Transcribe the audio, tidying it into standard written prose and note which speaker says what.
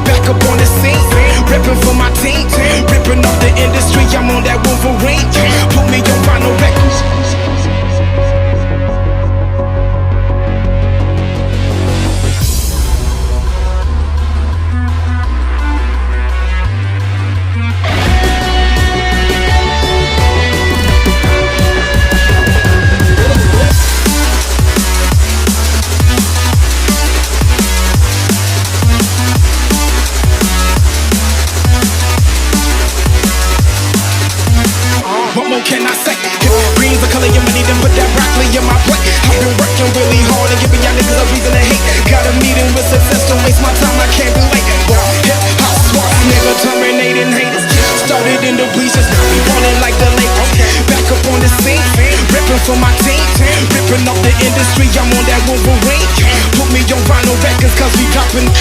Speaker 1: Back up on the scene, ripping for my team, ripping up the industry. I'm on that Wolverine. Put me on vinyl records. What more can I say? Green's the color of money, then put that broccoli in my plate. I've been working really hard and giving y'all niggas a reason to hate. Got a meeting with success, don't waste my time, I can't be late. Hip hop swat, nigga terminating haters. Started in the bleachers, now we ballin' like the Lakers. Back up on the scene, ripping for my team, ripping up the industry. I'm on that Wolverine. Put me on vinyl records, cause we dropping.